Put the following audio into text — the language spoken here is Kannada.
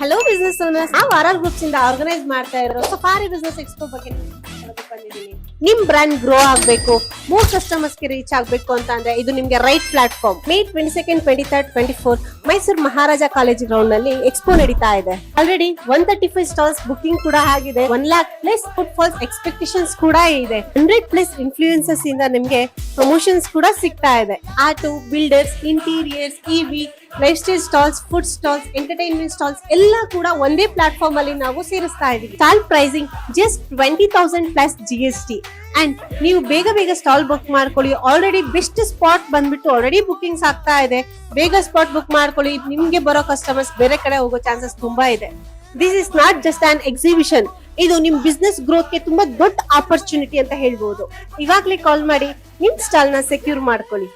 ಹಲೋ ಬಿಸ್ನೆಸ್ ಓನರ್ಸ್, ನಾವು ಆರ್ಆರ್ ಗ್ರೂಪ್ಸ್ ಇಂದ ಆರ್ಗನೈಸ್ ಮಾಡ್ತಾ ಇರೋ ಸಫಾರಿ ಬಿಸ್ನೆಸ್ ಎಕ್ಸ್ಪೋ ಬಗ್ಗೆ ಬಂದಿದ್ದೀನಿ. ನಿಮ್ ಬ್ರ್ಯಾಂಡ್ ಗ್ರೋ ಆಗ್ಬೇಕು, ಮೂರ್ ಕಸ್ಟಮರ್ಸ್ ಗೆ ರೀಚ್ ಆಗ್ಬೇಕು ಅಂತ ಅಂದ್ರೆ ಇದು ನಿಮ್ಗೆ ರೈಟ್ ಪ್ಲಾಟ್ಫಾರ್ಮ್. ಮೇ 22, 23, 24 ಮೈಸೂರು ಮಹಾರಾಜ ಕಾಲೇಜ್ ಗ್ರೌಂಡ್ ನಲ್ಲಿ ಎಕ್ಸ್ಪೋ ನಡೀತಾ ಇದೆ. ಆಲ್ರೆಡಿ 135 ಸ್ಟಾಲ್ಸ್ ಬುಕಿಂಗ್ ಕೂಡ ಆಗಿದೆ. 1,00,000+ ಫುಟ್ ಫಾಲ್ಸ್ ಎಕ್ಸ್ಪೆಕ್ಟೇಷನ್ಸ್ ಕೂಡ ಇದೆ. 100+ ಇನ್ಫ್ಲೂಯೆನ್ಸರ್ಸ್ ಇಂದ ನಿಮ್ಗೆ ಪ್ರಮೋಷನ್ಸ್ ಕೂಡ ಸಿಗ್ತಾ ಇದೆ. Auto, builders, interiors, EV, life style stalls, food stalls, entertainment stalls ಎಲ್ಲ ಕೂಡ ಒಂದೇ ಪ್ಲಾಟ್ಫಾರ್ಮ್ ಅಲ್ಲಿ ನಾವು ಸೇರಿಸ್ತಾ ಇದೀವಿ. Stall pricing just 20,000+ GST. And ನೀವು ಬೇಗ ಸ್ಟಾಲ್ ಬುಕ್ ಮಾಡ್ಕೊಳ್ಳಿ. ಆಲ್ರೆಡಿ ಬೆಸ್ಟ್ ಸ್ಪಾಟ್ ಬಂದ್ಬಿಟ್ಟು ಆಲ್ರೆಡಿ ಬುಕಿಂಗ್ಸ್ ಆಗ್ತಾ ಇದೆ. ಬೇಗ ಸ್ಪಾಟ್ ಬುಕ್ ಮಾಡ್ಕೊಳ್ಳಿ. ನಿಮ್ಗೆ ಬರೋ ಕಸ್ಟಮರ್ಸ್ ಬೇರೆ ಕಡೆ ಹೋಗೋ ಚಾನ್ಸಸ್ ತುಂಬಾ ಇದೆ. This is not just on exhibition, ಇದು ನಿಮ್ ಬಿಸ್ನೆಸ್ ಗ್ರೋತ್ ಗೆ ತುಂಬಾ ದೊಡ್ಡ ಆಪರ್ಚುನಿಟಿ ಅಂತ ಹೇಳ್ಬೋದು. ಇವಾಗ್ಲೇ ಕಾಲ್ ಮಾಡಿ ನಿಮ್ ಸ್ಟಾಲ್ ನ ಸೆಕ್ಯೂರ್ ಮಾಡ್ಕೊಳ್ಳಿ.